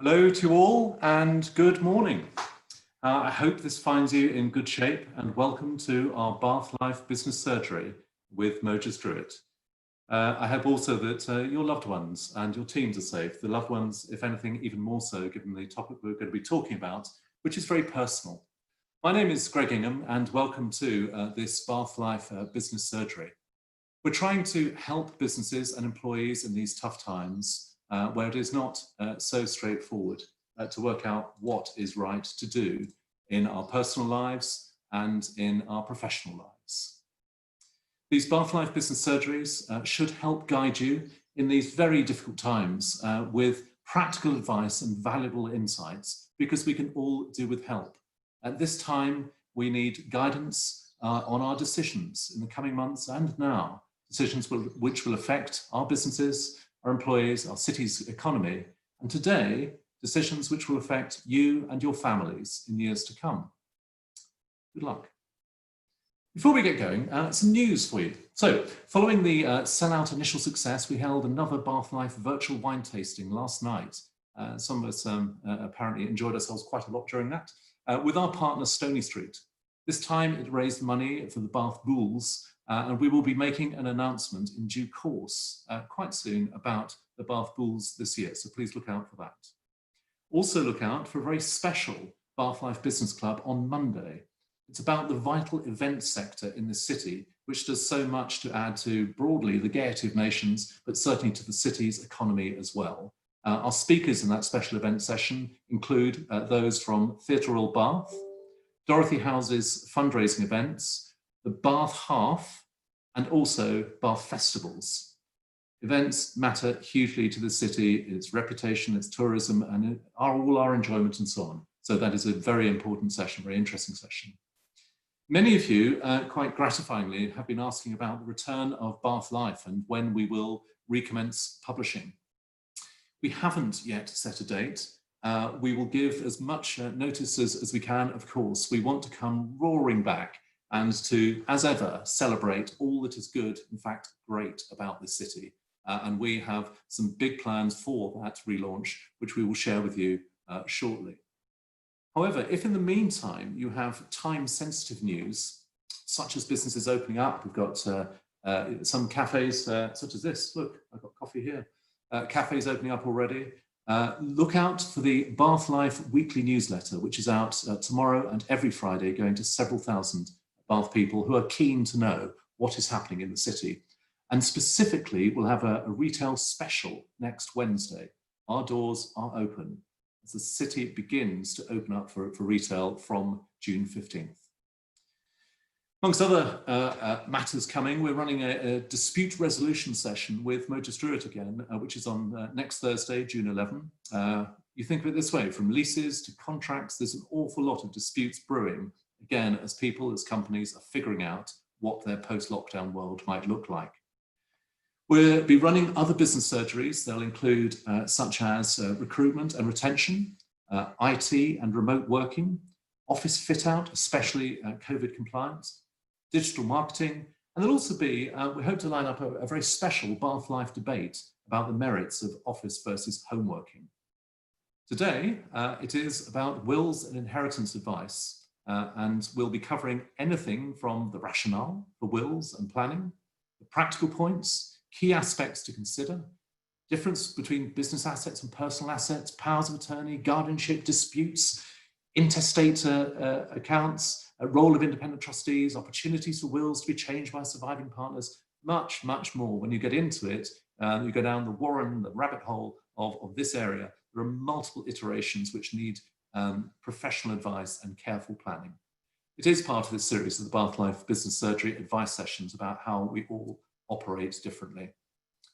Hello to all and good morning. I hope this finds you in good shape and welcome to our Bath Life Business Surgery with Mojus Druitt. I hope also that your loved ones and your teams are safe. The loved ones, if anything, even more so given the topic we're going to be talking about, which is very personal. My name is Greg Ingham and welcome to this Bath Life Business Surgery. We're trying to help businesses and employees in these tough times where it is not so straightforward to work out what is right to do in our personal lives and in our professional lives. These Bath Life Business Surgeries should help guide you in these very difficult times with practical advice and valuable insights, because we can all do with help. At this time, we need guidance on our decisions in the coming months and now, decisions which will affect our businesses, our employees, our city's economy, and today, decisions which will affect you and your families in years to come. Good luck. Before we get going, some news for you. So, following the sellout initial success, we held another Bath Life virtual wine tasting last night. Some of us apparently enjoyed ourselves quite a lot during that, with our partner Stony Street. This time it raised money for the Bath Bulls, and we will be making an announcement in due course quite soon about the Bath Bulls this year, so please look out for that. Also look out for a very special Bath Life Business Club on Monday. It's about the vital event sector in the city, which does so much to add to broadly the gaiety of nations, but certainly to the city's economy as well. Our speakers in that special event session include those from Theatre Royal Bath, Dorothy House's fundraising events, the Bath Half, and also Bath Festivals. Events matter hugely to the city, its reputation, its tourism, and all our enjoyment and so on. So that is a very important session, very interesting session. Many of you, quite gratifyingly, have been asking about the return of Bath Life and when we will recommence publishing. We haven't yet set a date. We will give as much notice as we can, of course. We want to come roaring back and to, as ever, celebrate all that is good, in fact, great about this city. And we have some big plans for that relaunch, which we will share with you shortly. However, if in the meantime you have time-sensitive news, such as businesses opening up, we've got some cafes such as this. Look, I've got coffee here. Cafes opening up already. Look out for the Bath Life weekly newsletter, which is out tomorrow and every Friday, going to several thousand Bath people who are keen to know what is happening in the city. And specifically, we'll have a retail special next Wednesday. Our doors are open as the city begins to open up for retail from June 15th. Amongst other matters coming, we're running a dispute resolution session with Mojus Druitt again, which is on next Thursday, June 11. You think of it this way, from leases to contracts, there's an awful lot of disputes brewing, again, as people, as companies are figuring out what their post-lockdown world might look like. We'll be running other business surgeries. They'll include such as recruitment and retention, IT and remote working, office fit out, especially COVID compliance, digital marketing, and there'll also be, we hope to line up a very special Bath Life debate about the merits of office versus home working. Today, it is about wills and inheritance advice, and we'll be covering anything from the rationale for wills and planning, the practical points, key aspects to consider, difference between business assets and personal assets, powers of attorney, guardianship, disputes, intestate accounts, a role of independent trustees, opportunities for wills to be changed by surviving partners, much, much more. When you get into it, you go down the rabbit hole of this area. There are multiple iterations which need professional advice and careful planning. It is part of this series of the Bath Life Business Surgery advice sessions about how we all operate differently.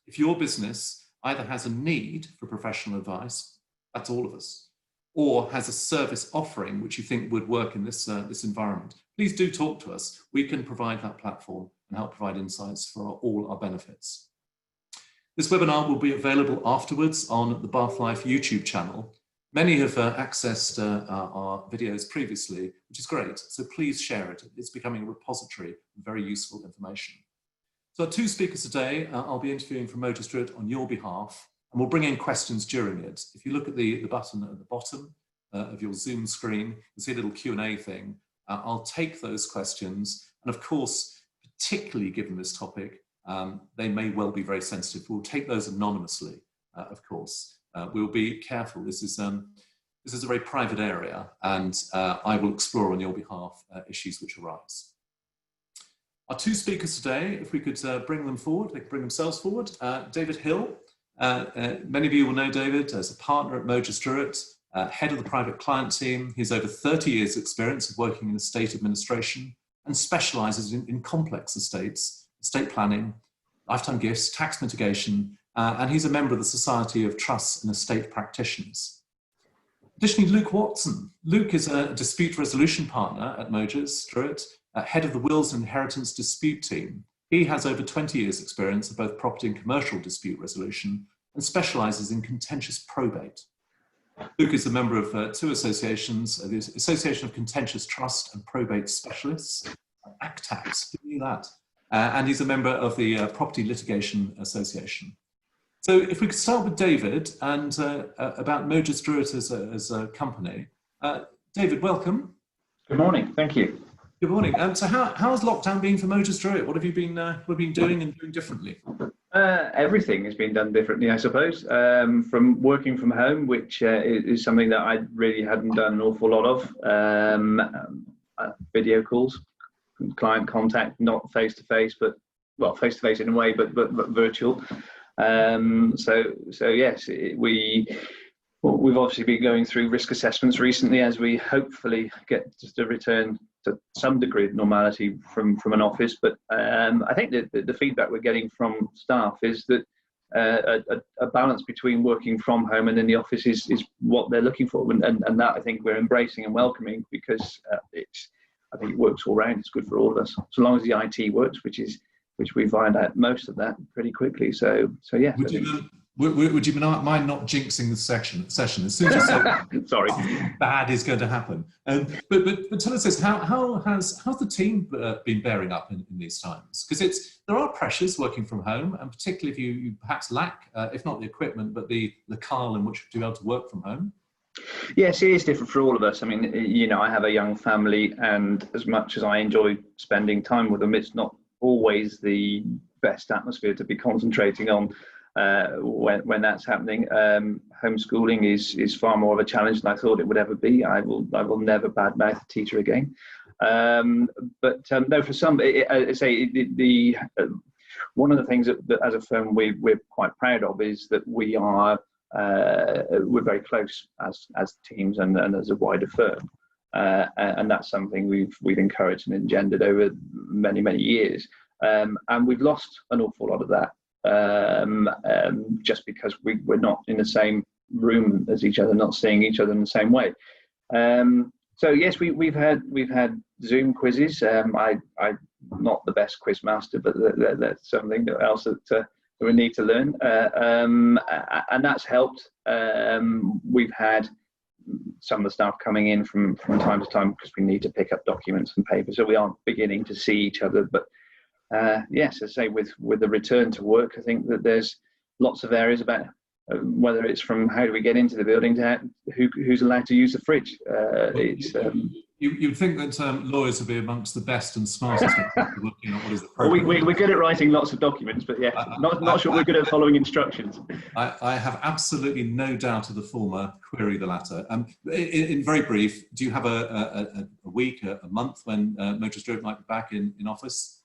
If your business either has a need for professional advice, that's all of us, or has a service offering which you think would work in this environment, please do talk to us. We can provide that platform and help provide insights for all our benefits. This webinar will be available afterwards on the Bath Life YouTube channel. Many have accessed our videos previously, which is great, so please share it. It's becoming a repository of very useful information. So our two speakers today, I'll be interviewing from Mojus Druitt on your behalf. and we'll bring in questions during it. If you look at the button at the bottom of your Zoom screen, you'll see a little Q&A thing. I'll take those questions, and of course, particularly given this topic, they may well be very sensitive. We'll take those anonymously, of course. We'll be careful. This is a very private area, and I will explore on your behalf issues which arise. Our two speakers today, if we could bring them forward, they can bring themselves forward. David Hill, many of you will know David as a partner at Moses Druitt, head of the private client team. He's over 30 years experience of working in estate administration and specialises in complex estates, estate planning, lifetime gifts, tax mitigation, and he's a member of the Society of Trusts and Estate Practitioners. Additionally, Luke Watson. Luke is a dispute resolution partner at Moses Druitt, head of the Wills and Inheritance Dispute Team. He has over 20 years experience of both property and commercial dispute resolution and specialises in contentious probate. Luke is a member of two associations, the Association of Contentious Trust and Probate Specialists, ACTAS, who knew that? And he's a member of the Property Litigation Association. So if we could start with David and about Moses Druitt as a company. David, welcome. Good morning, thank you. Good morning. So how has lockdown been for Moses Druitt? What have you been doing and doing differently? Everything has been done differently, I suppose. From working from home, which is something that I really hadn't done an awful lot of. Video calls, client contact, not face to face, but well, face to face in a way, but virtual. So yes, we've obviously been going through risk assessments recently as we hopefully get just a return to some degree of normality from an office. But I think that the feedback we're getting from staff is that a balance between working from home and in the office is what they're looking for, and that I think we're embracing and welcoming, because I think it works all round. It's good for all of us, so long as the IT works, which we find out most of that pretty quickly. So yeah. Would you mind not jinxing the session? As soon as you say sorry, bad is going to happen. But tell us this: how's the team been bearing up in these times? Because there are pressures working from home, and particularly if you perhaps lack, if not the equipment, but the locale in which to be able to work from home. Yes, it is different for all of us. I mean, I have a young family, and as much as I enjoy spending time with them, it's not always the best atmosphere to be concentrating on. When that's happening, homeschooling is far more of a challenge than I thought it would ever be. I will never badmouth a teacher again. But no, for some, I say one of the things that as a firm we're quite proud of is that we're very close as teams and as a wider firm, and that's something we've encouraged and engendered over many years, and we've lost an awful lot of that. Just because we're not in the same room as each other, not seeing each other in the same way. So yes, we've had Zoom quizzes. I'm not the best quiz master, but that's something else that we need to learn, and that's helped. We've had some of the staff coming in from time to time because we need to pick up documents and paper, so we aren't beginning to see each other, but yes, as I say, with the return to work, I think that there's lots of areas about whether it's from how do we get into the building to who's allowed to use the fridge. You'd think that lawyers would be amongst the best and smartest looking at what is appropriate. We're good at writing lots of documents, but yeah, not sure we're good at following instructions. I have absolutely no doubt of the former, query the latter. In very brief, do you have a week, a month when Moses Druitt might be back in office?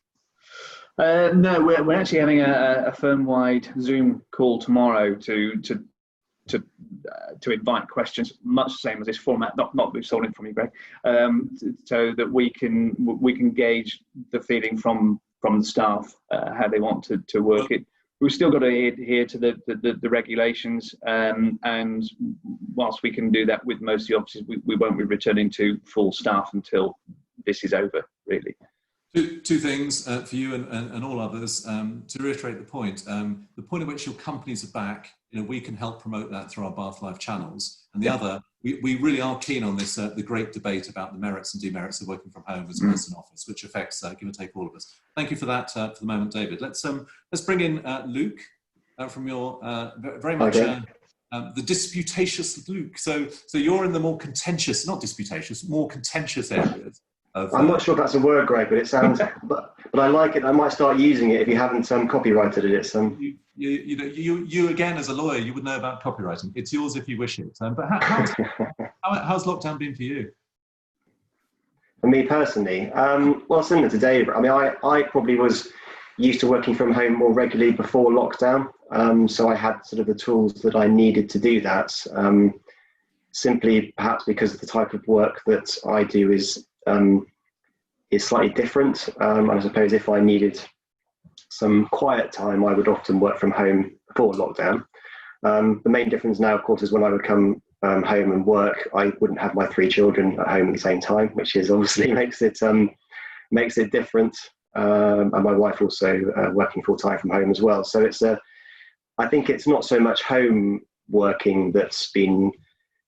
No, we're actually having a firm-wide Zoom call tomorrow to invite questions, much the same as this format. Not we've sold it from you, Greg, so that we can gauge the feeling from the staff, how they want to work it. We've still got to adhere to the regulations, and whilst we can do that with most of the offices, we won't be returning to full staff until this is over, really. Two things for you and all others. To reiterate the point at which your companies are back, we can help promote that through our Bath Life channels. And the other, we really are keen on this, the great debate about the merits and demerits of working from home as well as in office, which affects, give or take, all of us. Thank you for that for the moment, David. Let's bring in Luke. from your very much the disputatious Luke. So you're in the more contentious, not disputatious, more contentious areas. I'm not sure if that's a word, Greg, but it sounds. but I like it. I might start using it if you haven't copyrighted it. It's you again as a lawyer, you would know about copywriting. It's yours if you wish it. But how's lockdown been for you? For me personally, well, similar to Dave. I mean, I probably was used to working from home more regularly before lockdown, so I had sort of the tools that I needed to do that. Simply, perhaps because of the type of work that I do is slightly different. And I suppose if I needed some quiet time, I would often work from home before lockdown. The main difference now, of course, is when I would come home and work, I wouldn't have my 3 children at home at the same time, which is obviously makes it different. And my wife also working full time from home as well. So I think it's not so much home working that's been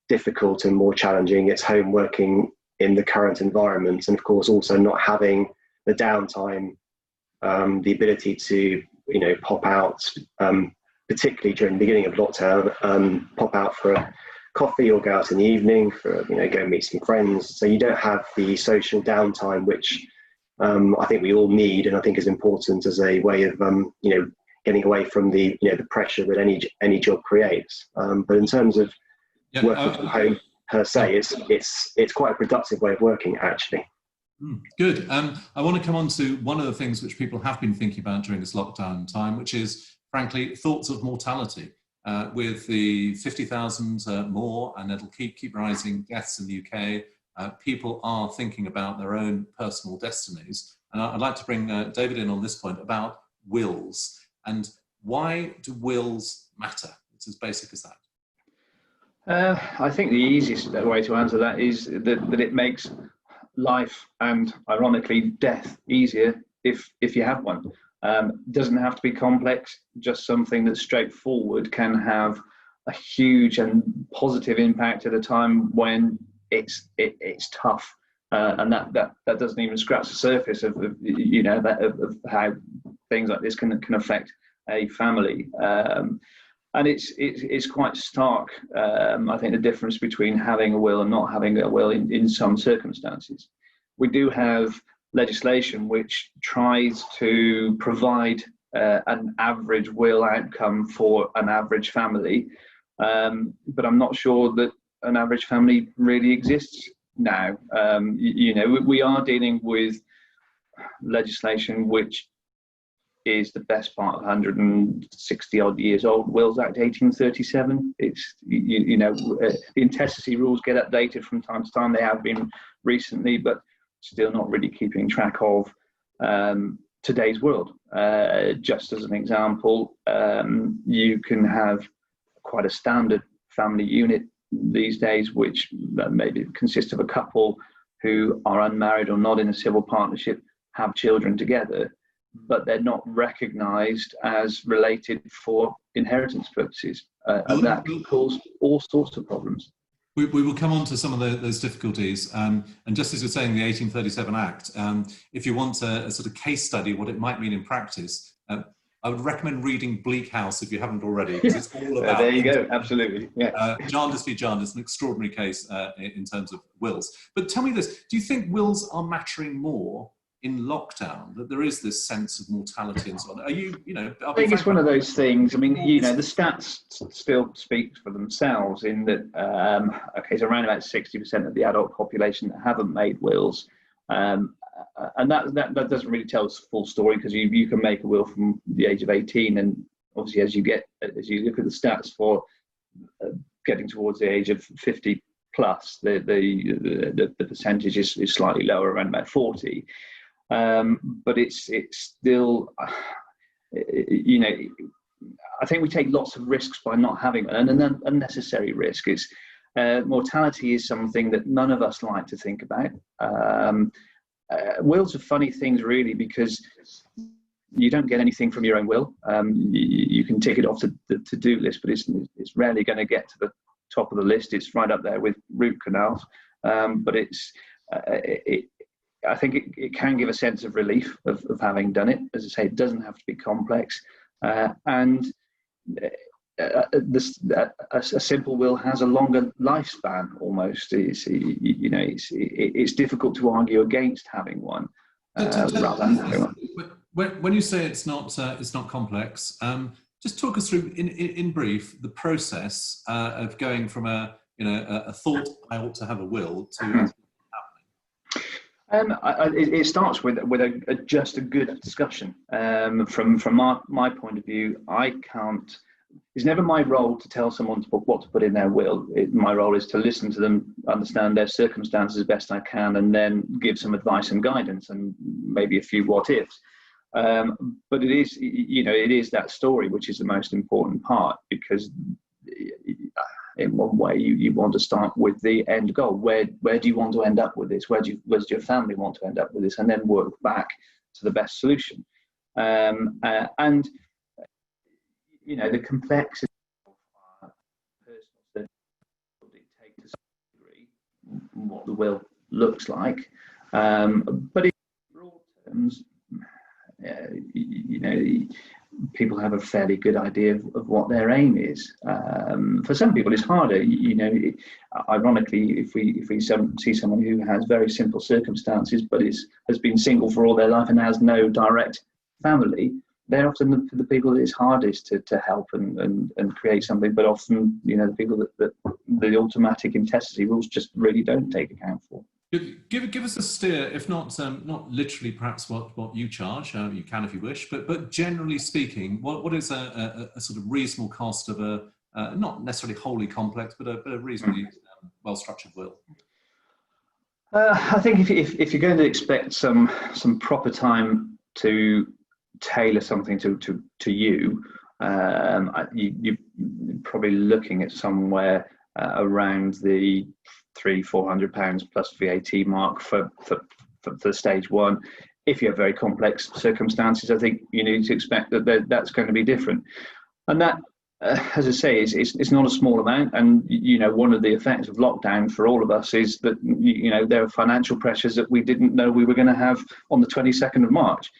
difficult and more challenging. It's home working in the current environment, and of course also not having the downtime, the ability to pop out, particularly during the beginning of lockdown, pop out for a coffee or go out in the evening for go meet some friends. So you don't have the social downtime, which I think we all need, and I think is important as a way of getting away from the the pressure that any job creates. But in terms of working from home per se, it's quite a productive way of working, actually. Good. I want to come on to one of the things which people have been thinking about during this lockdown time, which is, frankly, thoughts of mortality. With the 50,000 more, and it'll keep rising, deaths in the UK, people are thinking about their own personal destinies. And I'd like to bring David in on this point about wills. And why do wills matter? It's as basic as that. I think the easiest way to answer that is that it makes life and, ironically, death easier if you have one. Doesn't have to be complex. Just something that's straightforward can have a huge and positive impact at a time when it's tough, and that doesn't even scratch the surface of how things like this can affect a family. And it's quite stark, I think, the difference between having a will and not having a will in some circumstances. We do have legislation which tries to provide an average will outcome for an average family, but I'm not sure that an average family really exists now. We are dealing with legislation which is the best part of 160 odd years old. Wills Act 1837. It's the intestacy rules get updated from time to time. They have been recently, but still not really keeping track of today's world. Just as an example, you can have quite a standard family unit these days, which maybe consists of a couple who are unmarried or not in a civil partnership, have children together, but they're not recognised as related for inheritance purposes, and that can cause all sorts of problems. We will come on to some of those difficulties, and just as you're saying, the 1837 Act, if you want a sort of case study what it might mean in practice, I would recommend reading Bleak House if you haven't already, because it's all about... There you go, absolutely. Yeah. Jarndyce v. Jarndyce, an extraordinary case in terms of wills. But tell me this, do you think wills are mattering more in lockdown, that there is this sense of mortality and so on? Are you, I think it's one of those things. I mean, the stats still speak for themselves in that, it's around about 60% of the adult population that haven't made wills. And that doesn't really tell us the full story, because you can make a will from the age of 18, and obviously as you look at the stats for getting towards the age of 50 plus, the percentage is slightly lower, around about 40. But it's still, I think we take lots of risks by not having an unnecessary risk. Mortality is something that none of us like to think about. Wills are funny things, really, because you don't get anything from your own will. You can tick it off the to-do list, but it's rarely going to get to the top of the list. It's right up there with root canals, but I think it can give a sense of relief of having done it. As I say, it doesn't have to be complex, and a simple will has a longer lifespan almost. It's difficult to argue against having one. When you say it's not complex, just talk us through in brief the process of going from a thought I ought to have a will to happening. It starts with just a good discussion. From my point of view, it's never my role to tell someone what to put in their will. My role is to listen to them, understand their circumstances as best I can, and then give some advice and guidance and maybe a few what ifs. But it is that story which is the most important part, because in one way you want to start with the end goal. Where do you want to end up with this? Where does your family want to end up with this? And then work back to the best solution. And the complexity of personal circumstances will dictate to some degree what the will looks like. But in broad terms, people have a fairly good idea of what their aim is. For some people, it's harder. Ironically, if we see someone who has very simple circumstances but has been single for all their life and has no direct family, they're often the people that it's hardest to help and create something. But often, the people that the automatic intestacy rules just really don't take account for. Give us a steer, if not literally perhaps what you charge. You can if you wish, but generally speaking, what is a sort of reasonable cost of a not necessarily wholly complex, but a reasonably well structured will? I think if you're going to expect some proper time to tailor something to you, you're probably looking at somewhere around the £300-400 plus VAT mark for stage one. If you have very complex circumstances, I think you need to expect that's going to be different. And that, as I say, it's not a small amount. And one of the effects of lockdown for all of us is that there are financial pressures that we didn't know we were going to have on the 22nd of March.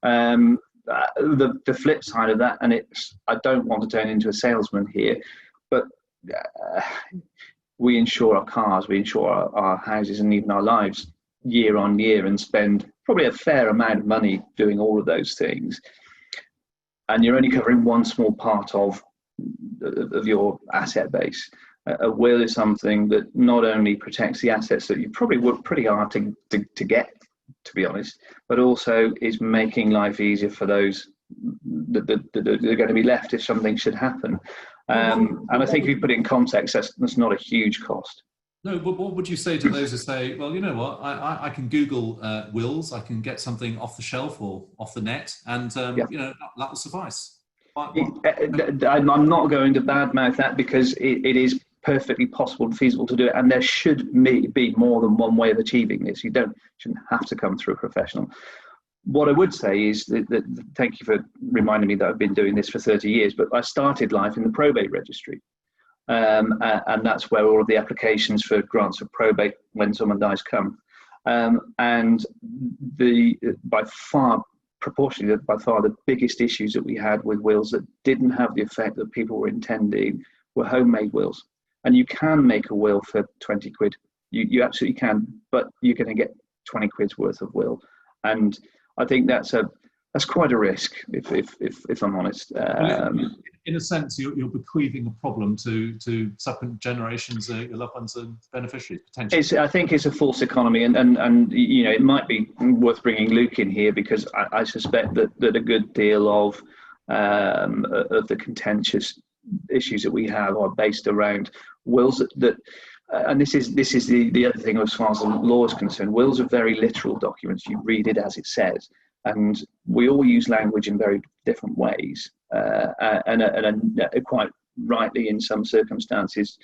The flip side of that, and I don't want to turn into a salesman here, but we insure our cars, we insure our houses and even our lives year on year, and spend probably a fair amount of money doing all of those things. And you're only covering one small part of your asset base. A will is something that not only protects the assets that you probably work pretty hard to get, to be honest, but also is making life easier for those that are going to be left if something should happen. And I think if you put it in context, that's not a huge cost. No, but what would you say to those who say, well, you know what, I can Google wills, I can get something off the shelf or off the net, and that will suffice? I'm not going to badmouth that, because it is perfectly possible and feasible to do it, and there should be more than one way of achieving this. You shouldn't have to come through a professional. What I would say is that thank you for reminding me that I've been doing this for 30 years, but I started life in the probate registry, and that's where all of the applications for grants of probate when someone dies come, and by far the biggest issues that we had with wills that didn't have the effect that people were intending were homemade wills. And you can make a will for 20 quid. You absolutely can, but you're going to get 20 quid's worth of will. And I think that's quite a risk, if I'm honest. In a sense, you're bequeathing a problem to subsequent generations, your loved ones and beneficiaries, potentially. I think it's a false economy, and it might be worth bringing Luke in here, because I suspect that a good deal of the contentious issues that we have are based around wills that and this is the other thing as far as the law is concerned. Wills are very literal documents. You read it as it says, and we all use language in very different ways, and quite rightly in some circumstances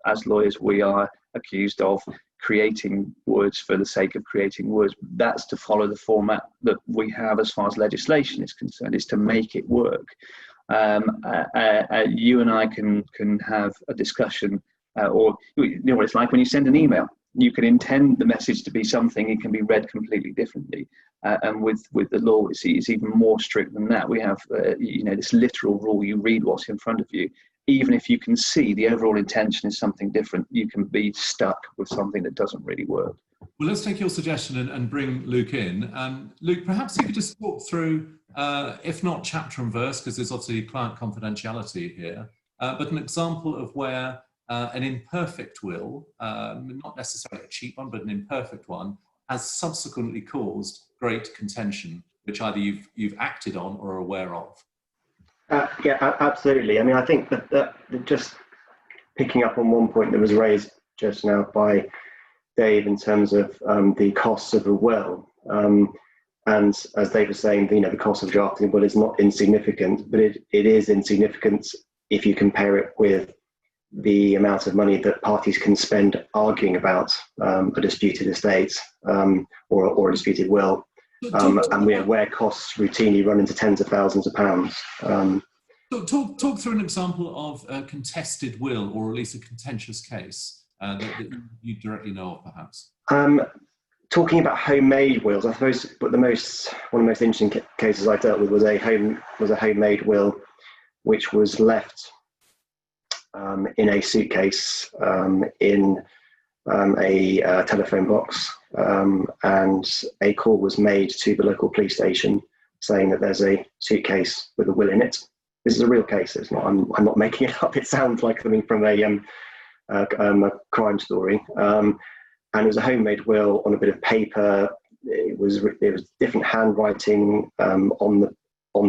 as lawyers we are accused of creating words for the sake of creating words. That's to follow the format that we have as far as legislation is concerned, is to make it work. You and I can have a discussion, or what it's like when you send an email. you can intend the message to be something, it can be read completely differently. And with the law, it's even more strict than that. We have, this literal rule: you read what's in front of you. Even if you can see the overall intention is something different, you can be stuck with something that doesn't really work. Well, let's take your suggestion and bring Luke in. Luke, perhaps you could just talk through, if not chapter and verse, because there's obviously client confidentiality here, but an example of where an imperfect will, not necessarily a cheap one, but an imperfect one, has subsequently caused great contention, which either you've acted on or are aware of. Yeah, absolutely. I mean, I think that just picking up on one point that was raised just now by Dave in terms of the costs of a will, and as Dave was saying, the cost of drafting a will is not insignificant, but it is insignificant if you compare it with the amount of money that parties can spend arguing about a disputed estate or a disputed will. And where costs routinely run into tens of thousands of pounds. Talk through an example of a contested will, or at least a contentious case that you directly know of, perhaps. Talking about homemade wills, I suppose, but one of the most interesting cases I dealt with was a homemade will, which was left in a suitcase in a telephone box, and a call was made to the local police station saying that there's a suitcase with a will in it. This is a real case. It's not. I'm not making it up. It sounds like something from a crime story. And it was a homemade will on a bit of paper. It was different handwriting on the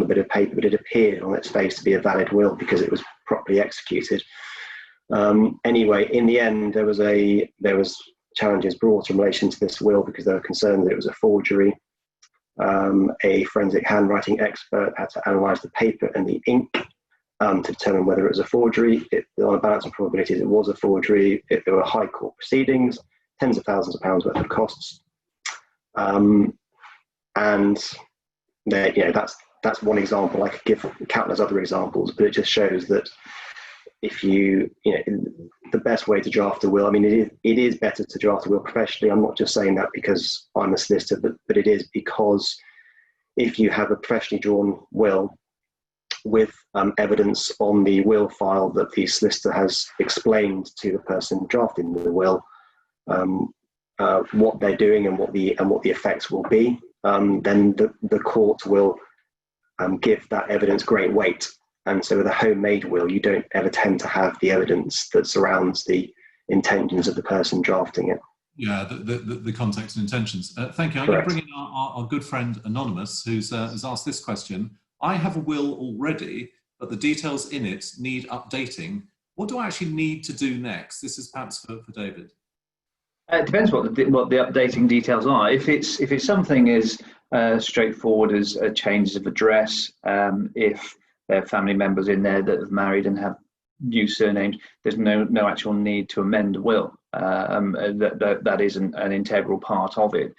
bit of paper, but it appeared on its face to be a valid will because it was properly executed. Anyway, in the end, there was challenges brought in relation to this will because they were concerned that it was a forgery. A forensic handwriting expert had to analyse the paper and the ink to determine whether it was a forgery. On a balance of probabilities, it was a forgery. There were high court proceedings, tens of thousands of pounds worth of costs, and that's one example. I could give countless other examples, but it just shows that if the best way to draft a will, I mean, it is better to draft a will professionally. I'm not just saying that because I'm a solicitor, but it is because if you have a professionally drawn will with evidence on the will file that the solicitor has explained to the person drafting the will what they're doing and what the effects will be, then the court will give that evidence great weight. And so with a homemade will, you don't ever tend to have the evidence that surrounds the intentions of the person drafting it. Yeah, the context and intentions. Thank you. I'm Correct. going to bring in our good friend Anonymous, who's asked this question. I have a will already, but the details in it need updating. What do I actually need to do next? This is perhaps for David. It depends what the updating details are. If it's something as straightforward as changes of address, if there are family members in there that have married and have new surnames, there's no actual need to amend a will. That isn't an integral part of it.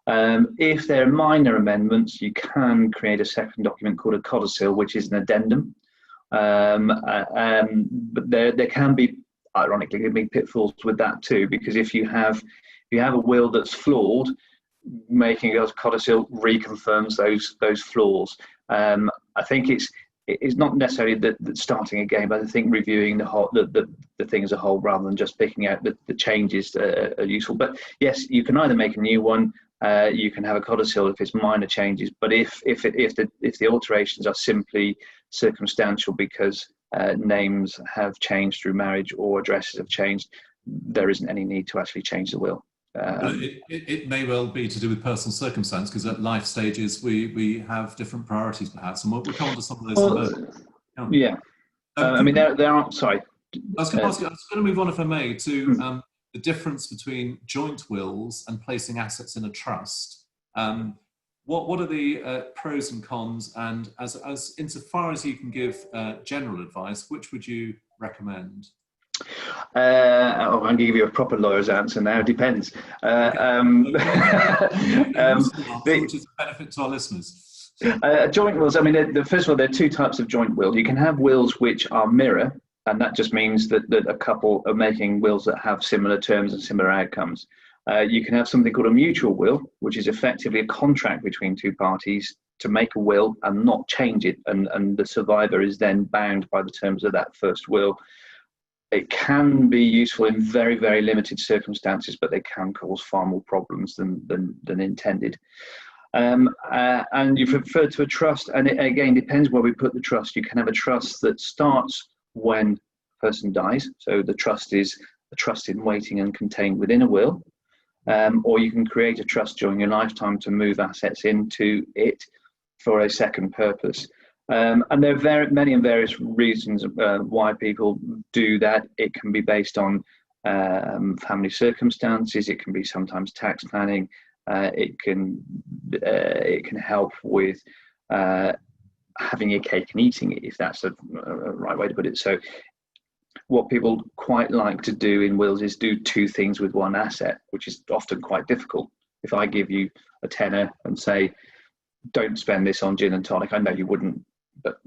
If there are minor amendments, you can create a second document called a codicil, which is an addendum. But there can be, ironically, pitfalls with that too, because if you have a will that's flawed, making a codicil reconfirms those flaws. I think it's not necessarily that starting again, but I think reviewing the thing as a whole rather than just picking out the changes are useful. But yes, you can either make a new one, you can have a codicil if it's minor changes. But if the alterations are simply circumstantial because names have changed through marriage or addresses have changed, there isn't any need to actually change the will. It may well be to do with personal circumstance, because at life stages we have different priorities perhaps, and we'll come on to some of those. Yeah. I mean, there aren't, sorry. I was going to move on, if I may, to the difference between joint wills and placing assets in a trust. What are the pros and cons, and as insofar as you can give general advice, which would you recommend? I'm going to give you a proper lawyer's answer now. It depends. Which is a benefit to our listeners. Joint wills, I mean, first of all, there are two types of joint will. You can have wills which are mirror, And that just means that a couple are making wills that have similar terms and similar outcomes. You can have something called a mutual will, which is effectively a contract between two parties to make a will and not change it, and the survivor is then bound by the terms of that first will. It can be useful in very, very limited circumstances, but they can cause far more problems than intended. And you've referred to a trust, and it again depends where we put the trust. You can have a trust that starts when a person dies, so the trust is a trust in waiting and contained within a will, or you can create a trust during your lifetime to move assets into it for a second purpose. And there are many and various reasons why people do that. It can be based on family circumstances. It can be sometimes tax planning. It can help with having your cake and eating it, if that's a right way to put it. So what people quite like to do in wills is do two things with one asset, which is often quite difficult. If I give you a tenner and say, don't spend this on gin and tonic, I know you wouldn't, but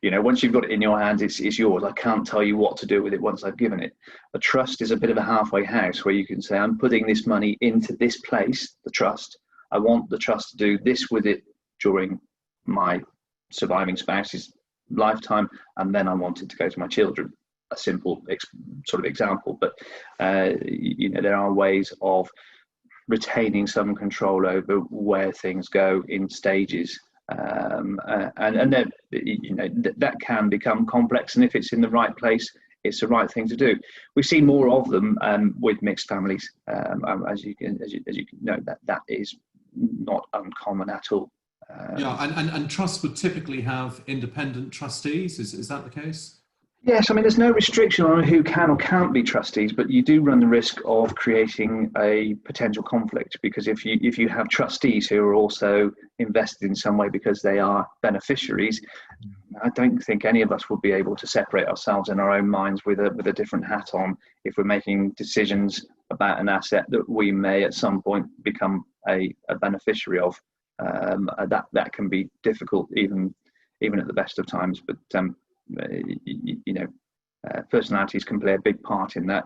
once you've got it in your hands, it's yours. I can't tell you what to do with it once I've given it. A trust is a bit of a halfway house where you can say, I'm putting this money into this place, the trust. I want the trust to do this with it during my surviving spouse's lifetime, and then I want it to go to my children. A simple sort of example, but there are ways of retaining some control over where things go in stages. And then that can become complex, and if it's in the right place, it's the right thing to do. We see more of them with mixed families, as you can know, that is not uncommon at all. And trusts would typically have independent trustees. Is that the case? Yes, I mean, there's no restriction on who can or can't be trustees, but you do run the risk of creating a potential conflict, because if you have trustees who are also invested in some way because they are beneficiaries, I don't think any of us would be able to separate ourselves in our own minds with a different hat on if we're making decisions about an asset that we may at some point become a beneficiary of. That can be difficult even at the best of times, but personalities can play a big part in that.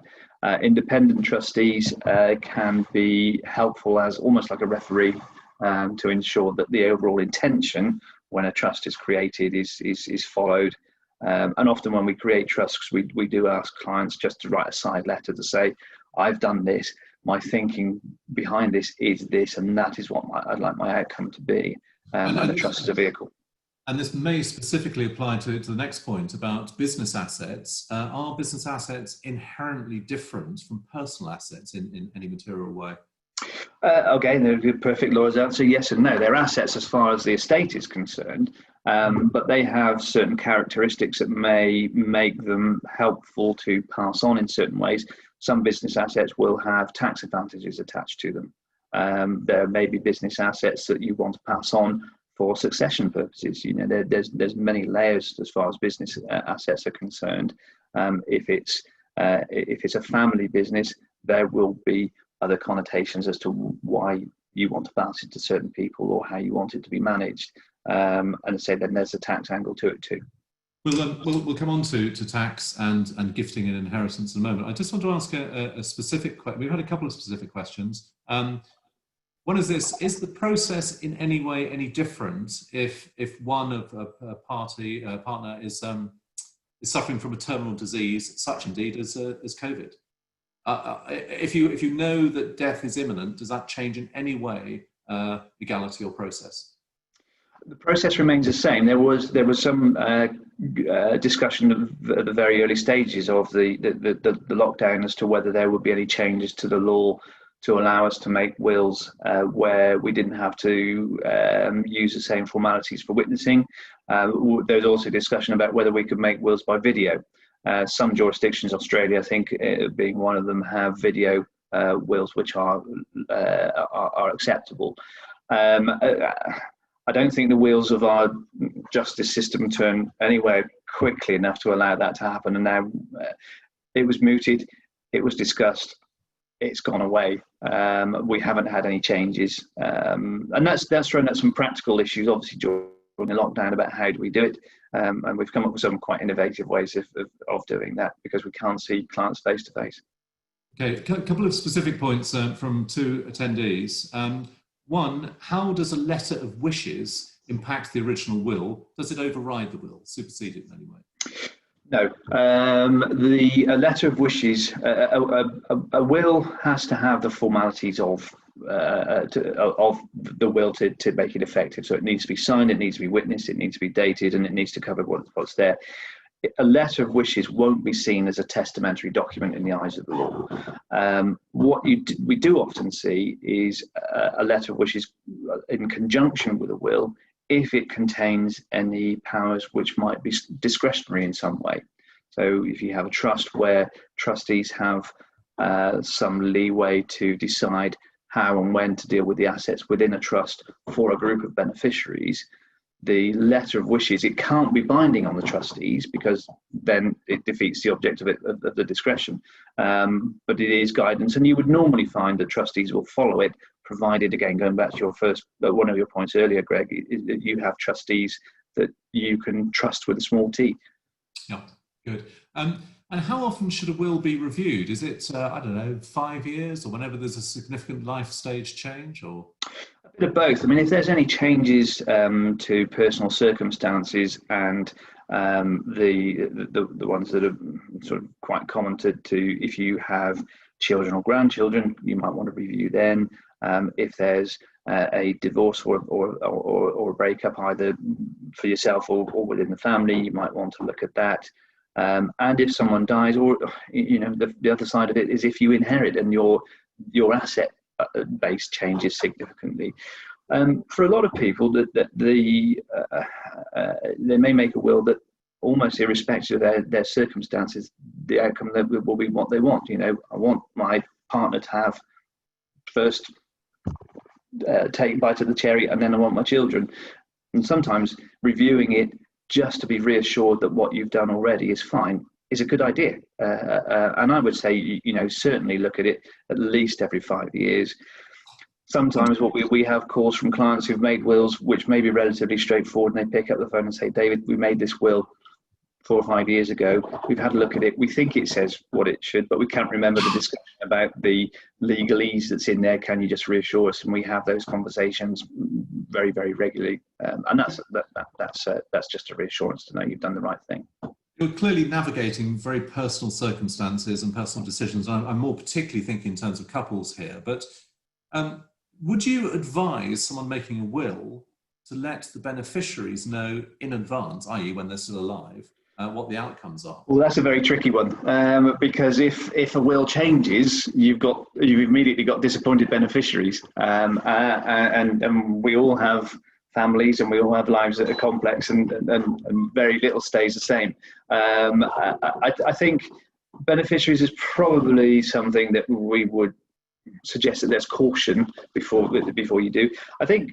Independent trustees can be helpful as almost like a referee to ensure that the overall intention when a trust is created is followed. And often when we create trusts, we do ask clients just to write a side letter to say, I've done this, my thinking behind this is this, and that is what I'd like my outcome to be. And the trust is a vehicle. And this may specifically apply to the next point about business assets. Are business assets inherently different from personal assets in any material way? Again, the perfect lawyer's answer, yes and no. They're assets as far as the estate is concerned, but they have certain characteristics that may make them helpful to pass on in certain ways. Some business assets will have tax advantages attached to them. There may be business assets that you want to pass on for succession purposes. There's many layers as far as business assets are concerned. If it's a family business, there will be other connotations as to why you want to pass it to certain people or how you want it to be managed. And I say then there's a tax angle to it too. We'll come on to tax and gifting and inheritance in a moment. I just want to ask a specific question. We've had a couple of specific questions. One is this: is the process in any way any different if one of a partner is suffering from a terminal disease, such indeed as COVID? If you know that death is imminent, does that change in any way legality or process? The process remains the same. There was some discussion at the very early stages of the lockdown as to whether there would be any changes to the law to allow us to make wills where we didn't have to use the same formalities for witnessing. There's also discussion about whether we could make wills by video. Some jurisdictions, Australia I think being one of them, have video wills which are acceptable. I don't think the wheels of our justice system turn anywhere quickly enough to allow that to happen. And now it was mooted, it was discussed, it's gone away. We haven't had any changes, and that's thrown out some practical issues, obviously during the lockdown, about how do we do it. And we've come up with some quite innovative ways of doing that because we can't see clients face to face. Okay, a couple of specific points from two attendees. One, how does a letter of wishes impact the original will? Does it override the will, supersede it in any way? No, a letter of wishes, a will has to have the formalities of the will to make it effective. So it needs to be signed, it needs to be witnessed, it needs to be dated, and it needs to cover what's there. A letter of wishes won't be seen as a testamentary document in the eyes of the law. What we do often see is a letter of wishes in conjunction with a will if it contains any powers which might be discretionary in some way. So if you have a trust where trustees have some leeway to decide how and when to deal with the assets within a trust for a group of beneficiaries, the letter of wishes, it can't be binding on the trustees because then it defeats the objective of the discretion. But it is guidance, and you would normally find that trustees will follow it, provided, again, going back to your first, one of your points earlier, Greg, that you have trustees that you can trust with a small t. Yeah, good. And how often should a will be reviewed? Is it, I don't know, 5 years or whenever there's a significant life stage change, or? A bit of both. I mean, if there's any changes to personal circumstances and the ones that are sort of quite common to if you have children or grandchildren, you might want to review then. If there's a divorce or a breakup, either for yourself or within the family, you might want to look at that. And if someone dies, or the other side of it is if you inherit and your asset base changes significantly. For a lot of people, they may make a will that almost irrespective of their circumstances, the outcome will be what they want. I want my partner to have first take a bite of the cherry, and then I want my children. And sometimes reviewing it just to be reassured that what you've done already is fine is a good idea. And I would say, certainly look at it at least every 5 years. Sometimes we have calls from clients who've made wills which may be relatively straightforward, and they pick up the phone and say, David, we made this will 4 or 5 years ago. We've had a look at it. We think it says what it should, but we can't remember the discussion about the legalese that's in there. Can you just reassure us? And we have those conversations very, very regularly. And that's just a reassurance to know you've done the right thing. You're clearly navigating very personal circumstances and personal decisions. I'm more particularly thinking in terms of couples here, but would you advise someone making a will to let the beneficiaries know in advance, i.e. when they're still alive, what the outcomes are? Well, that's a very tricky one, because if a will changes, you've immediately got disappointed beneficiaries, and we all have families and we all have lives that are complex, and very little stays the same. I think beneficiaries is probably something that we would suggest that there's caution before you do. I think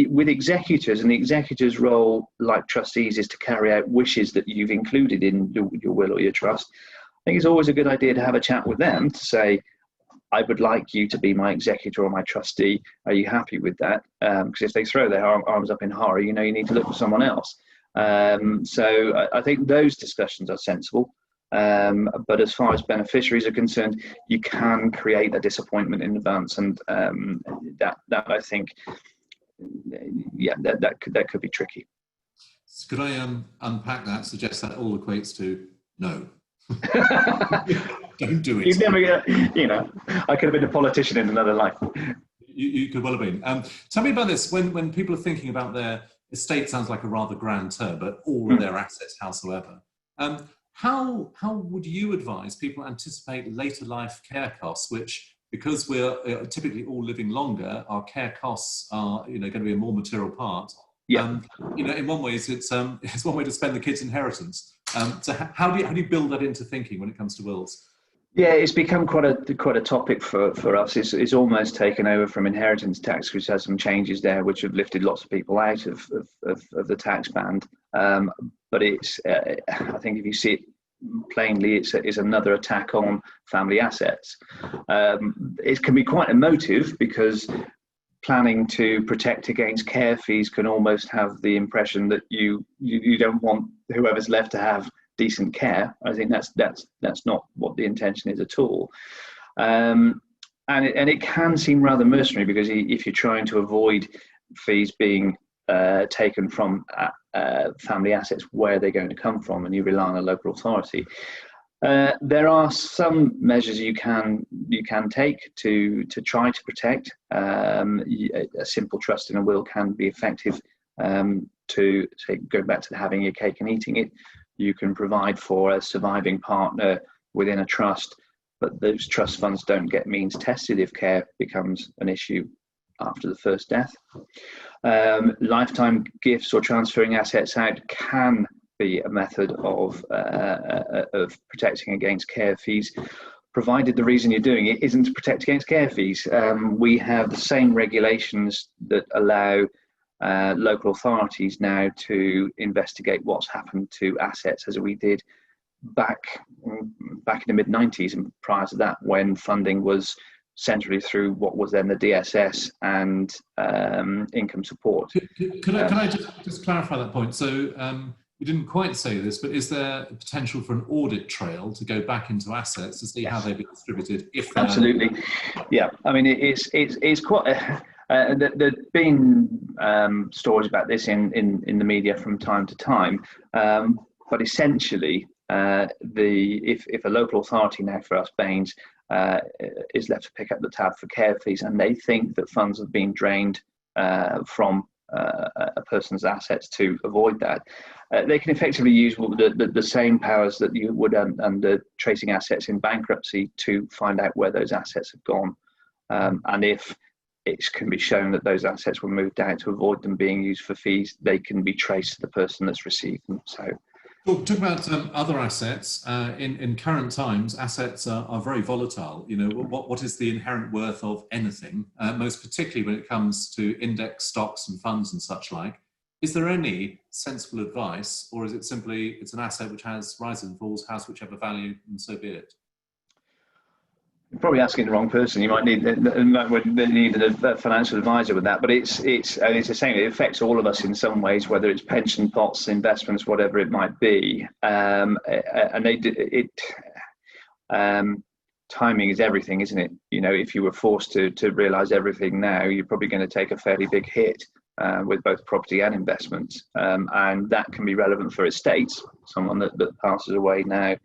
with executors, and the executor's role, like trustees, is to carry out wishes that you've included in your will or your trust. I think it's always a good idea to have a chat with them to say, I would like you to be my executor or my trustee. Are you happy with that? Because if they throw their arms up in horror, you need to look for someone else. So I think those discussions are sensible. But as far as beneficiaries are concerned, you can create a disappointment in advance, and that I think, that could be tricky. Could I unpack that? Suggest that all equates to no. Don't do it. You'd never get, I could have been a politician in another life. You could well have been. Tell me about this. When people are thinking about their estate, sounds like a rather grand term, but all of their assets, howsoever. How would you advise people anticipate later life care costs, which, because we're typically all living longer, our care costs are going to be a more material part. Yeah. In one way, it's one way to spend the kids' inheritance. So how do you build that into thinking when it comes to wills? Yeah, it's become quite a topic for us. It's almost taken over from inheritance tax, which has some changes there, which have lifted lots of people out of the tax band. But it's I think if you see it plainly, it's another attack on family assets. It can be quite emotive because planning to protect against care fees can almost have the impression that you don't want whoever's left to have decent care. I think that's not what the intention is at all. And it can seem rather mercenary, because if you're trying to avoid fees being taken from family assets, where they're going to come from, and you rely on a local authority. There are some measures you can take to try to protect. A simple trust in a will can be effective. To say, go back to having your cake and eating it, you can provide for a surviving partner within a trust, but those trust funds don't get means tested if care becomes an issue after the first death. Lifetime gifts or transferring assets out can be a method of protecting against care fees, provided the reason you're doing it isn't to protect against care fees. We have the same regulations that allow local authorities now to investigate what's happened to assets, as we did back in the mid-90s, and prior to that, when funding was centrally through what was then the DSS and income support. Can I just clarify that point? So you didn't quite say this, but is there a potential for an audit trail to go back into assets to see how they've been distributed? If absolutely, yeah. I mean, it's quite. There've been stories about this in the media from time to time, but essentially, if a local authority, now for us, Baines, is left to pick up the tab for care fees, and they think that funds have been drained from a person's assets to avoid that, they can effectively use the same powers that you would under tracing assets in bankruptcy to find out where those assets have gone, and if it can be shown that those assets were moved out to avoid them being used for fees, they can be traced to the person that's received them. So, talk about other assets. In current times, assets are very volatile. You know, what is the inherent worth of anything, most particularly when it comes to index stocks and funds and such like? Is there any sensible advice, or is it simply it's an asset which has rises and falls, has whichever value, and so be it? You're probably asking the wrong person. You might need a financial advisor with that. But it's the same. It affects all of us in some ways, whether it's pension pots, investments, whatever it might be. And timing is everything, isn't it? You know, if you were forced to realise everything now, you're probably going to take a fairly big hit with both property and investments, and that can be relevant for estates. Someone that passes away now,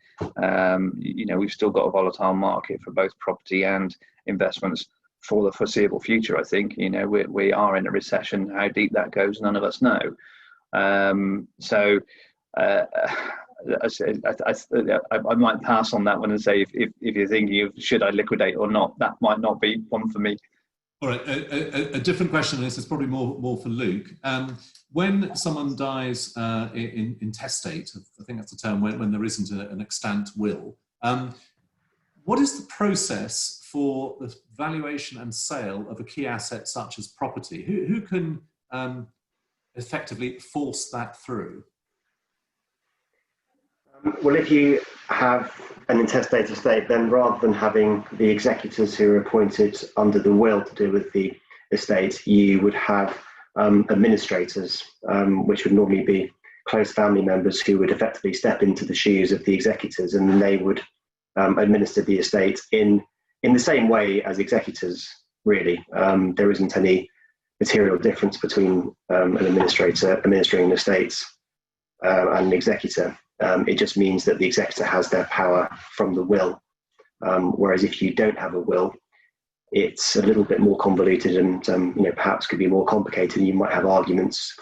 you know, we've still got a volatile market for both property and investments for the foreseeable future. I think, you know, we are in a recession. How deep that goes, none of us know. I might pass on that one and say if you're thinking of should I liquidate or not, that might not be one for me. All right, a different question. This is probably more for Luke. When someone dies intestate, I think that's the term, when there isn't an extant will, what is the process for the valuation and sale of a key asset such as property? Who can effectively force that through? Well, if you have an intestate estate, then rather than having the executors who are appointed under the will to deal with the estate, you would have administrators, which would normally be close family members who would effectively step into the shoes of the executors, and they would administer the estate in the same way as executors, really. There isn't any material difference between an administrator administering an estate and an executor. It just means that the executor has their power from the will, whereas if you don't have a will, it's a little bit more convoluted and you know, perhaps could be more complicated. You might have arguments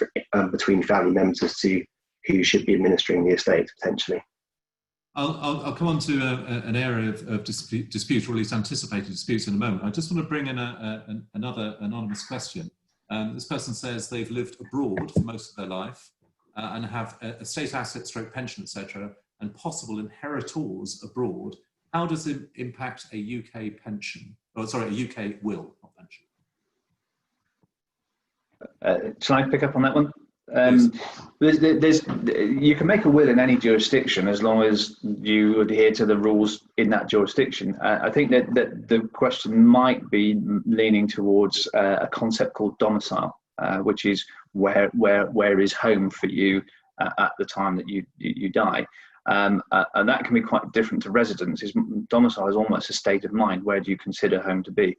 between family members as to who should be administering the estate potentially. I'll come on to an area of dispute, or at least anticipated disputes in a moment. I just want to bring in another anonymous question. This person says they've lived abroad for most of their life. And have estate assets, stroke pension, etc., and possible inheritors abroad. How does it impact a UK pension? Oh, sorry, a UK will, not pension. Shall I pick up on that one? You can make a will in any jurisdiction as long as you adhere to the rules in that jurisdiction. I think that the question might be leaning towards a concept called domicile, which is where is home for you at the time that you die. And that can be quite different to residence. Domicile is almost a state of mind. Where do you consider home to be?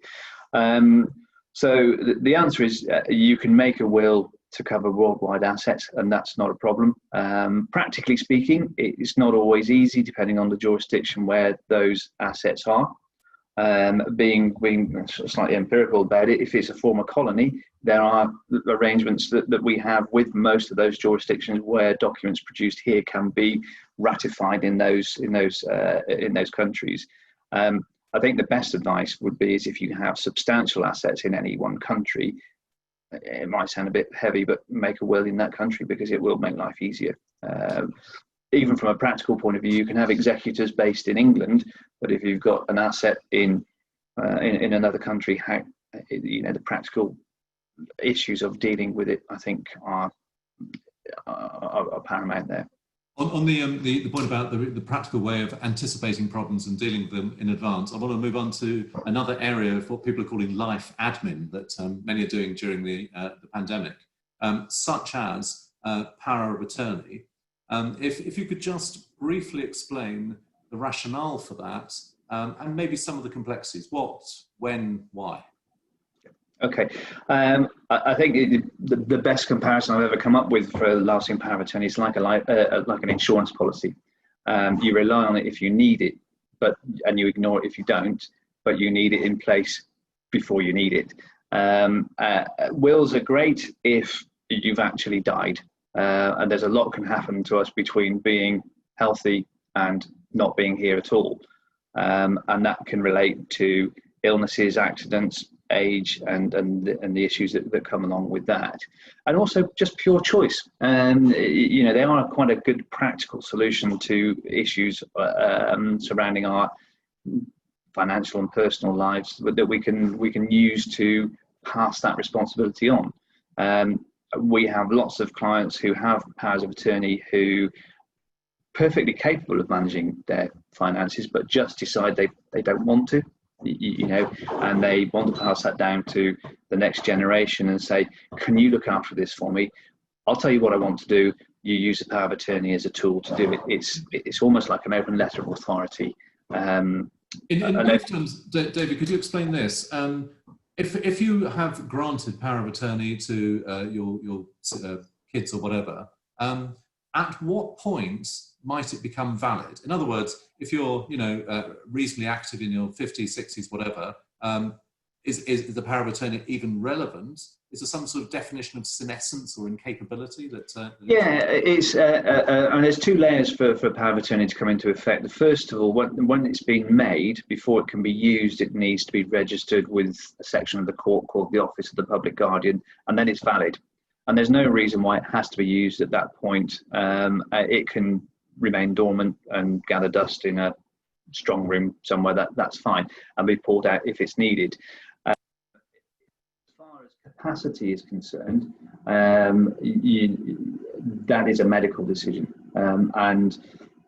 So the answer is you can make a will to cover worldwide assets, and that's not a problem. Practically speaking, it's not always easy depending on the jurisdiction where those assets are. Being slightly empirical about it, if it's a former colony, there are arrangements that we have with most of those jurisdictions where documents produced here can be ratified in those countries. I think the best advice would be is if you have substantial assets in any one country, it might sound a bit heavy, but make a will in that country because it will make life easier. Even from a practical point of view, you can have executors based in England, but if you've got an asset in another country, the practical issues of dealing with it, I think, are paramount there. On the point about the practical way of anticipating problems and dealing with them in advance, I want to move on to another area of what people are calling life admin that many are doing during the pandemic, such as power of attorney. If you could just briefly explain the rationale for that and maybe some of the complexities. What, when, why? Okay, I think the best comparison I've ever come up with for lasting power of attorney is like an insurance policy. You rely on it if you need it, and you ignore it if you don't. But you need it in place before you need it. Wills are great if you've actually died, and there's a lot can happen to us between being healthy and not being here at all, and that can relate to illnesses, accidents, age, and the issues that come along with that, and also just pure choice. And they are quite a good practical solution to issues surrounding our financial and personal lives that we can use to pass that responsibility on. We have lots of clients who have powers of attorney who perfectly capable of managing their finances, but just decide they don't want to. And they want to pass that down to the next generation and say, can you look after this for me? I'll tell you what I want to do. You use the power of attorney as a tool to do it. It's almost like an open letter of authority. In brief terms, David, could you explain this? If you have granted power of attorney to your kids or whatever, at what point might it become valid? In other words, if you're reasonably active in your 50s, 60s, whatever, is the power of attorney even relevant? Is there some sort of definition of senescence or incapability that? Yeah, it's and there's two layers for power of attorney to come into effect. First of all, when it's been made, before it can be used, it needs to be registered with a section of the court called the Office of the Public Guardian, and then it's valid. And there's no reason why it has to be used at that point. It can remain dormant and gather dust in a strong room somewhere. That's fine, and be pulled out if it's needed. As far as capacity is concerned, that is a medical decision. And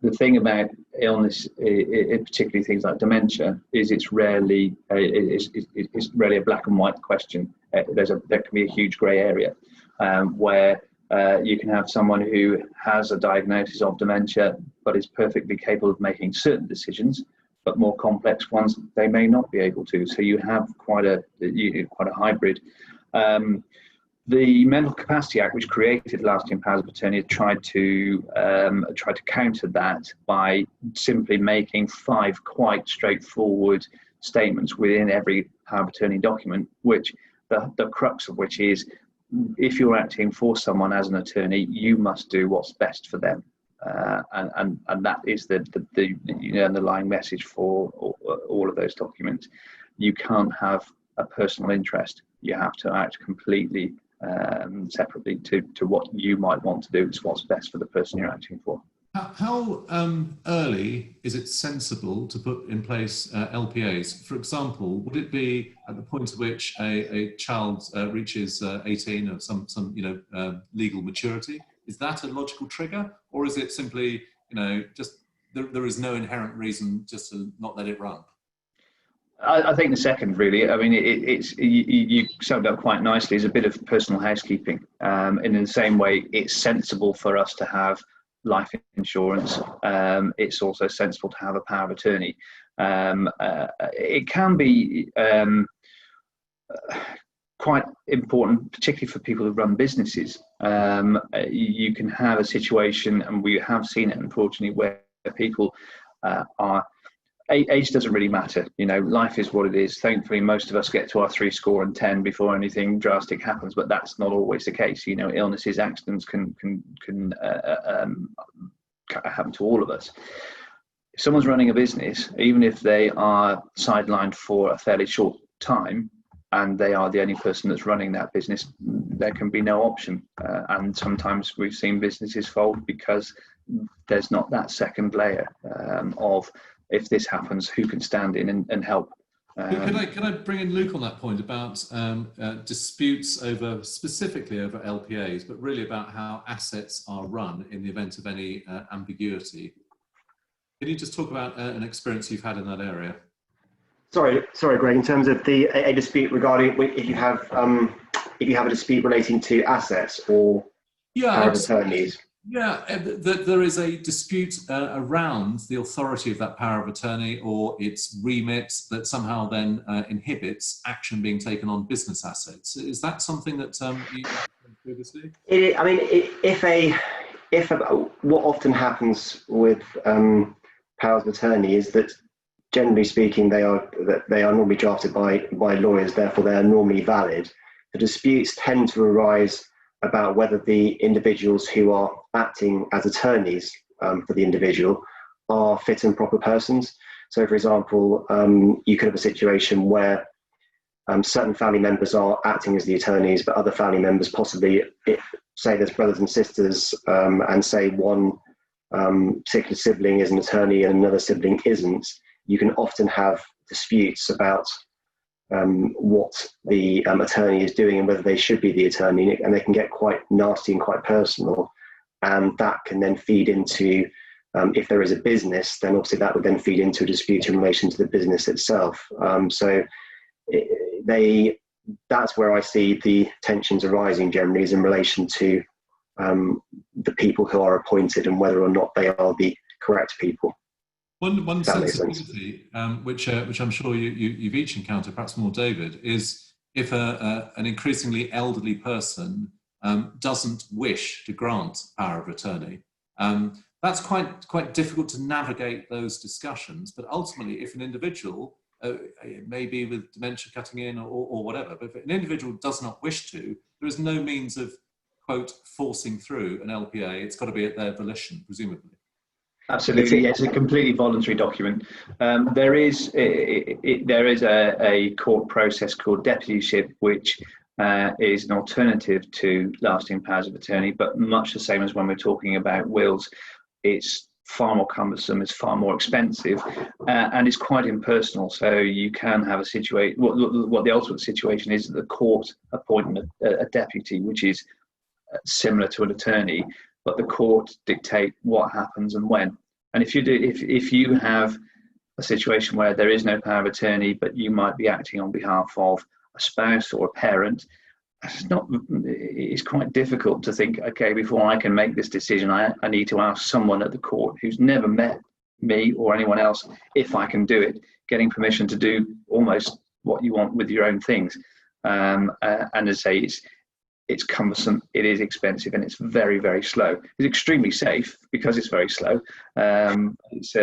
the thing about illness, particularly things like dementia, is it's rarely a black and white question. There can be a huge grey area. Where you can have someone who has a diagnosis of dementia but is perfectly capable of making certain decisions, but more complex ones they may not be able to. So you have quite a hybrid. The Mental Capacity Act, which created lasting powers of attorney, tried to counter that by simply making 5 quite straightforward statements within every power of attorney document, which the crux of which is, if you're acting for someone as an attorney, you must do what's best for them, and that is the underlying message for all of those documents. You can't have a personal interest. You have to act completely separately to what you might want to do. It's what's best for the person you're acting for. How early is it sensible to put in place LPAs? For example, would it be at the point at which a child reaches 18 or some legal maturity? Is that a logical trigger, or is it simply just there is no inherent reason just to not let it run? I think the second, really. I mean, you summed up quite nicely. Is a bit of personal housekeeping. And in the same way, it's sensible for us to have life insurance. It's also sensible to have a power of attorney. It can be quite important, particularly for people who run businesses. You can have a situation, and we have seen it, unfortunately, where people are. Age doesn't really matter, life is what it is. Thankfully, most of us get to our 70 before anything drastic happens, but that's not always the case. Illnesses, accidents can happen to all of us. If someone's running a business, even if they are sidelined for a fairly short time, and they are the only person that's running that business, there can be no option. And sometimes we've seen businesses fold because there's not that second layer of, if this happens, who can stand in and help. Can I bring in Luke on that point about disputes specifically over LPAs, but really about how assets are run in the event of any ambiguity? Can you just talk about an experience you've had in that area? Sorry, Greg. In terms of a dispute regarding if you have a dispute relating to assets or power of attorneys. Yeah, there is a dispute around the authority of that power of attorney or its remit that somehow then inhibits action being taken on business assets. Is that something that you previously? What often happens with powers of attorney is that, generally speaking, they are normally drafted by lawyers, therefore they are normally valid. The disputes tend to arise about whether the individuals who are acting as attorneys for the individual are fit and proper persons. So, for example, you could have a situation where certain family members are acting as the attorneys, but other family members possibly, say there's brothers and sisters, and say one particular sibling is an attorney and another sibling isn't, you can often have disputes about what the attorney is doing and whether they should be the attorney, and they can get quite nasty and quite personal, and that can then feed into, if there is a business, then obviously that would then feed into a dispute in relation to the business itself. That's where I see the tensions arising generally, is in relation to the people who are appointed and whether or not they are the correct people. One sensitivity, which I'm sure you've each encountered, perhaps more David, is if an increasingly elderly person doesn't wish to grant power of attorney. That's quite difficult to navigate those discussions. But ultimately, if an individual, maybe with dementia cutting in or whatever, but if an individual does not wish to, there is no means of, quote, forcing through an LPA. It's got to be at their volition, presumably. Absolutely, yes, it's a completely voluntary document. There is a court process called deputyship, which is an alternative to lasting powers of attorney, but much the same as when we're talking about wills. It's far more cumbersome, it's far more expensive, and it's quite impersonal. So you can have a situation. What the ultimate situation is that the court appoint a deputy, which is similar to an attorney, but the court dictate what happens and when. And if you have a situation where there is no power of attorney, but you might be acting on behalf of a spouse or a parent, it's quite difficult to think, okay, before I can make this decision, I need to ask someone at the court who's never met me or anyone else if I can do it, getting permission to do almost what you want with your own things. And as I say, it's cumbersome, it is expensive, and it's very, very slow. It's extremely safe because it's very slow. It's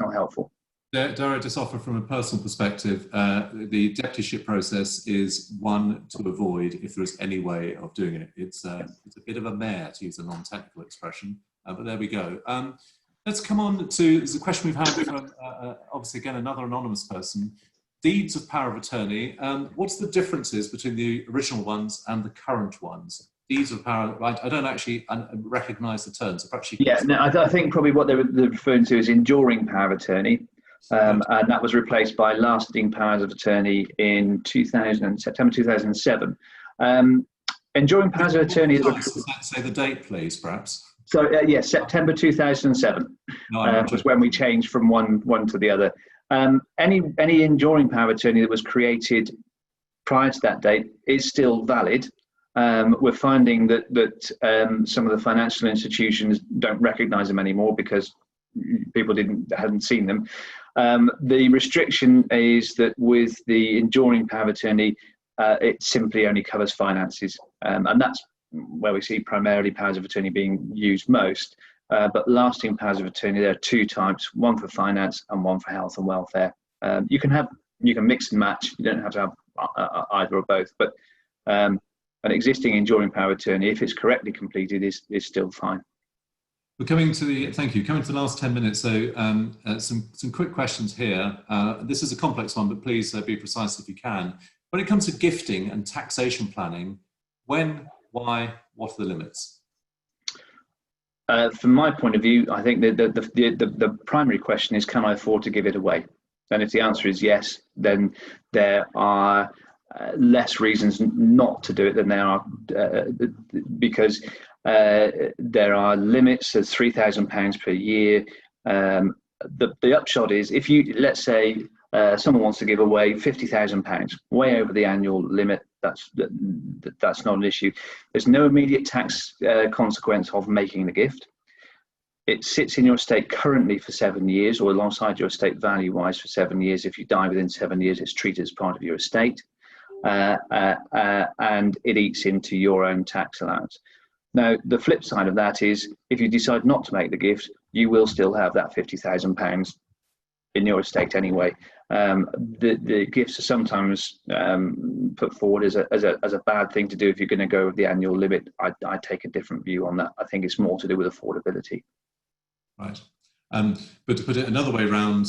not helpful. Dara, just offer from a personal perspective, the deputyship process is one to avoid if there is any way of doing it. It's a bit of a mare, to use a non-technical expression, but there we go. Let's come on to, there's a question we've had from, obviously, again, another anonymous person. Deeds of power of attorney, what's the differences between the original ones and the current ones? deeds of power, right? I don't actually recognise the term, so perhaps you can... Yeah, no, I think probably what they're referring to is enduring power of attorney, and that was replaced by lasting powers of attorney in September 2007. Enduring powers of attorney... Say the date, please, perhaps. So, yes, September 2007 was when we changed from one to the other. Any enduring power of attorney that was created prior to that date is still valid. We're finding that some of the financial institutions don't recognise them anymore because people hadn't seen them. The restriction is that with the enduring power of attorney, it simply only covers finances, and that's where we see primarily powers of attorney being used most. But lasting powers of attorney, there are two types: one for finance and one for health and welfare. You can mix and match. You don't have to have either or both. But an existing enduring power of attorney, if it's correctly completed, is still fine. We're coming to the last 10 minutes. So some quick questions here. This is a complex one, but please be precise if you can. When it comes to gifting and taxation planning, when, why, what are the limits? From my point of view, I think the primary question is, can I afford to give it away? And if the answer is yes, then there are less reasons not to do it than there are, because there are limits of £3,000 per year. The upshot is, if you, let's say, someone wants to give away £50,000, way over the annual limit, that's not an issue. There's no immediate tax consequence of making the gift. It sits in your estate currently for 7 years, or alongside your estate value-wise for 7 years. If you die within 7 years, it's treated as part of your estate, and it eats into your own tax allowance. Now, the flip side of that is, if you decide not to make the gift, you will still have that £50,000 in your estate anyway. The gifts are sometimes put forward as a bad thing to do if you're going to go with the annual limit. I take a different view on that. I think it's more to do with affordability. Right. But to put it another way around,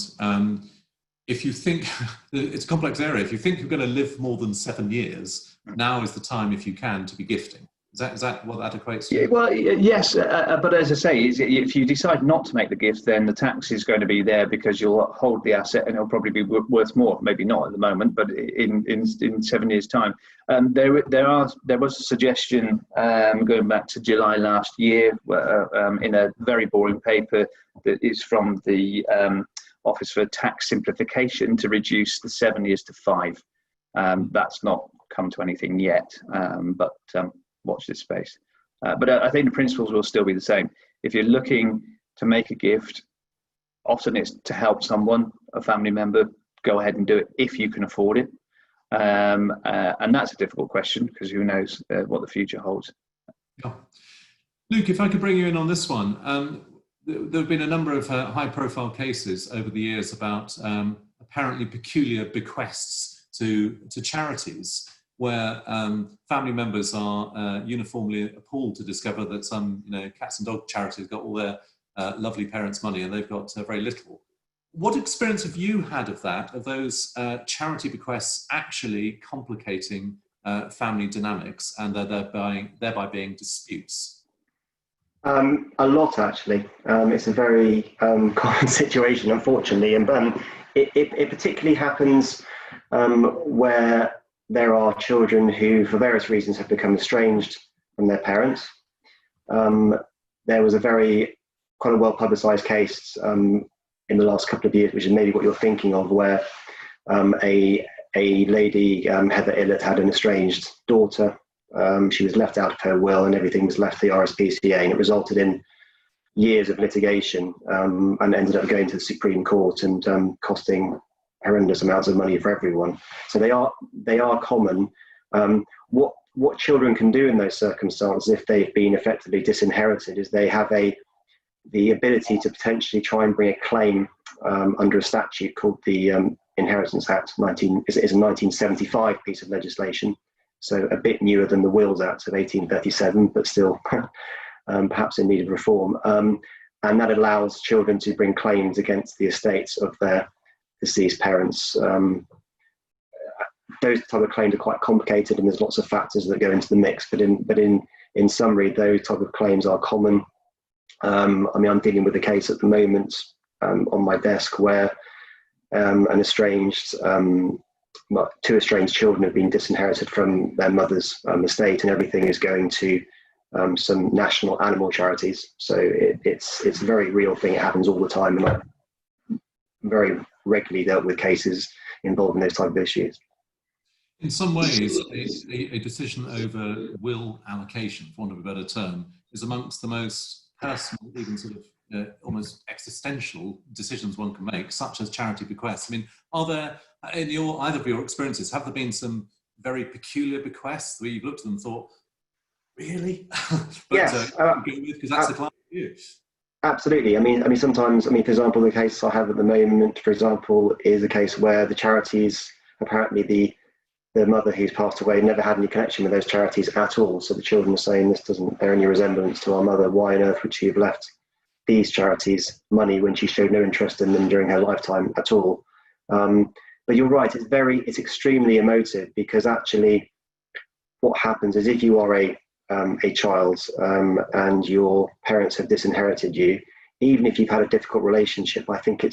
if you think, it's a complex area, if you think you're going to live more than 7 years, now is the time, if you can, to be gifting. Is that what that equates to? Yeah, well, yes, but as I say, if you decide not to make the gift, then the tax is going to be there because you'll hold the asset and it'll probably be worth more. Maybe not at the moment, but in 7 years' time. There was a suggestion going back to July last year in a very boring paper that is from the Office for Tax Simplification to reduce the 7 years to 5. That's not come to anything yet, but watch this space. But I think the principles will still be the same. If you're looking to make a gift, often it's to help someone, a family member, go ahead and do it if you can afford it. And that's a difficult question because who knows what the future holds. Yeah. Luke, if I could bring you in on this one. There have been a number of high-profile cases over the years about apparently peculiar bequests to charities, where family members are uniformly appalled to discover that some, cats and dog charities got all their lovely parents' money and they've got very little. What experience have you had of that, of those charity bequests actually complicating family dynamics and thereby being disputes? A lot, actually. It's a very common situation, unfortunately, and it particularly happens where there are children who, for various reasons, have become estranged from their parents. There was a very kind of well-publicised case in the last couple of years, which is maybe what you're thinking of, where a lady, Heather Illett, had an estranged daughter. She was left out of her will and everything was left to the RSPCA, and it resulted in years of litigation and ended up going to the Supreme Court and costing horrendous amounts of money for everyone. So they are common. What children can do in those circumstances, if they've been effectively disinherited, is they have the ability to potentially try and bring a claim under a statute called the Inheritance Act. Is a 1975 piece of legislation, so a bit newer than the Wills Act of 1837, but still perhaps in need of reform. And that allows children to bring claims against the estates of their deceased parents. Those type of claims are quite complicated, and there's lots of factors that go into the mix. But in in summary, those type of claims are common. I mean, I'm dealing with a case at the moment on my desk where two estranged children have been disinherited from their mother's estate, and everything is going to some national animal charities. So it's a very real thing. It happens all the time, and I've very regularly dealt with cases involving those type of issues. In some ways, a decision over will allocation, for want of a better term, is amongst the most personal, even sort of almost existential decisions one can make, such as charity bequests. I mean, are there, in either of your experiences, have there been some very peculiar bequests where you've looked at them and thought, really? Yes, because that's the client for you. Absolutely. I mean, sometimes, for example, the case I have at the moment, for example, is a case where the charities, apparently the mother who's passed away never had any connection with those charities at all. So the children are saying, this doesn't bear any resemblance to our mother. Why on earth would she have left these charities money when she showed no interest in them during her lifetime at all? But you're right, it's extremely emotive, because actually what happens is, if you are a child and your parents have disinherited you, even if you've had a difficult relationship, I think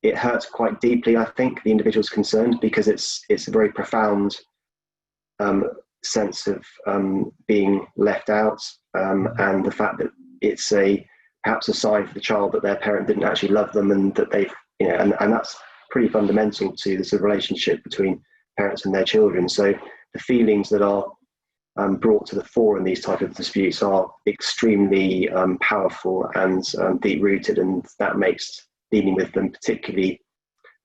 it hurts quite deeply, I think, the individuals concerned, because it's a very profound sense of being left out, and the fact that it's perhaps a sign for the child that their parent didn't actually love them, and that they've, and that's pretty fundamental to the sort of relationship between parents and their children. So the feelings that are brought to the fore in these type of disputes are extremely powerful and deep-rooted, and that makes dealing with them particularly,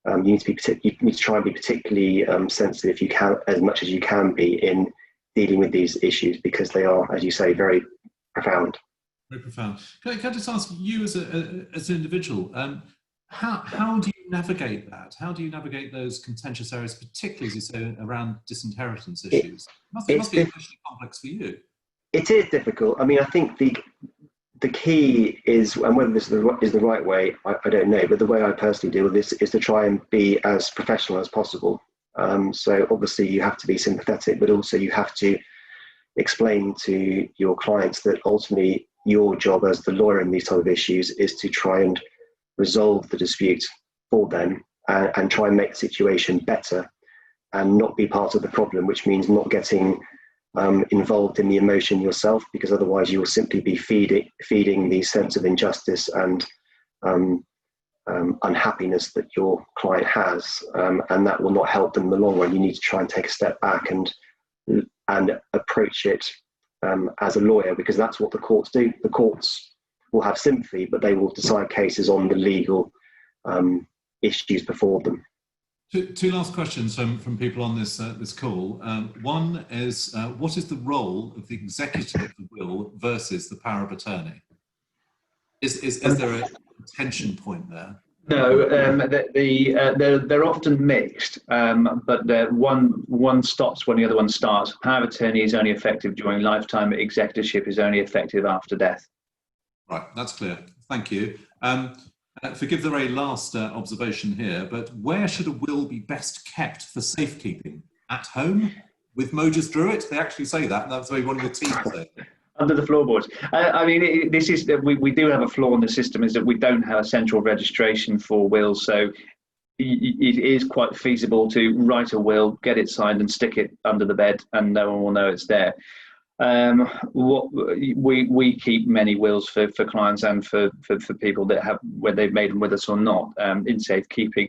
you need to try and be particularly sensitive, if you can, as much as you can be, in dealing with these issues, because they are, as you say, very profound. Very profound. Can I just ask you, as an individual, how do you navigate that? How do you navigate those contentious areas, particularly, as you say, around disinheritance issues? It must be especially complex for you. It is difficult. I mean, I think the key is, and whether this is the right way, I don't know, but the way I personally deal with this is to try and be as professional as possible. So obviously you have to be sympathetic, but also you have to explain to your clients that ultimately your job as the lawyer in these type of issues is to try and resolve the dispute for them, and try and make the situation better, and not be part of the problem, which means not getting involved in the emotion yourself, because otherwise you will simply be feeding the sense of injustice and unhappiness that your client has, and that will not help them in the long run. You need to try and take a step back and approach it as a lawyer, because that's what the courts do. The courts will have sympathy, but they will decide cases on the legal issues before them. Two last questions from people on this call. One is, what is the role of the executor of the will versus the power of attorney? Is there a tension point there? No, they're often mixed, but one stops when the other one starts. Power of attorney is only effective during lifetime. Executorship is only effective after death. Right, that's clear. Thank you. Forgive the very last observation here, but where should a will be best kept for safekeeping? At home? With Moges Druitt? They actually say that, and that's the way one of your team said. Under the floorboards. I mean, this is we do have a flaw in the system, is that we don't have a central registration for wills. So it is quite feasible to write a will, get it signed, and stick it under the bed, and no one will know it's there. We keep many wills for clients and for people that have, whether they've made them with us or not, in safekeeping.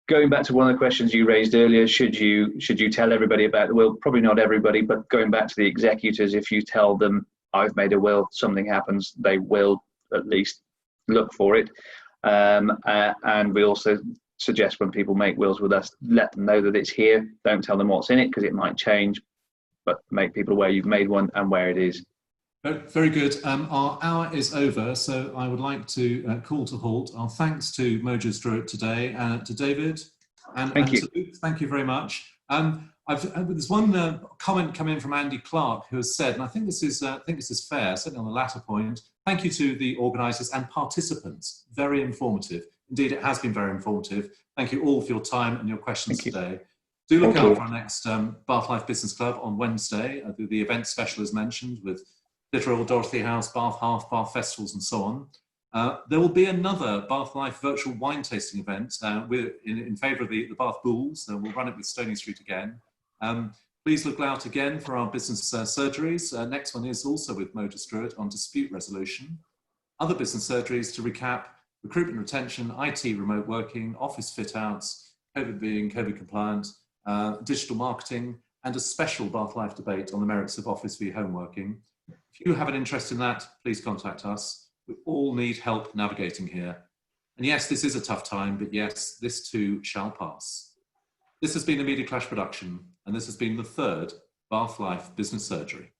Going back to one of the questions you raised earlier, should you tell everybody about the will? Probably not everybody, but going back to the executors, if you tell them, I've made a will, something happens, they will at least look for it. And we also suggest, when people make wills with us, let them know that it's here. Don't tell them what's in it, because it might change, but make people aware you've made one and where it is. Very good. Our hour is over, so I would like to call to halt. Our thanks to Moges Druitt today, to David, and to Luke. Thank you very much. There's one comment come in from Andy Clark, who has said, and I think this is fair, certainly on the latter point. Thank you to the organisers and participants. Very informative. Indeed, it has been very informative. Thank you all for your time and your questions today. Do look Thank out you. for our next Bath Life Business Club on Wednesday. The event special as mentioned with Clitheroe, Dorothy House, Bath Half, Bath Festivals and so on. There will be another Bath Life virtual wine tasting event we're in favour of the Bath Bulls. We'll run it with Stony Street again. Please look out again for our business surgeries. Next one is also with Mojas Druitt on dispute resolution. Other business surgeries to recap: recruitment retention, IT remote working, office fit outs, COVID being COVID compliant, digital marketing, and a special Bath Life debate on the merits of office v home working. If you have an interest in that, please contact us. We all need help navigating here. And yes, this is a tough time, but yes, this too shall pass. This has been a Media Clash production, and this has been the third Bath Life Business Surgery.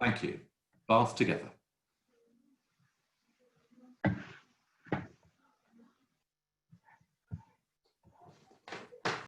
Thank you. Bath together.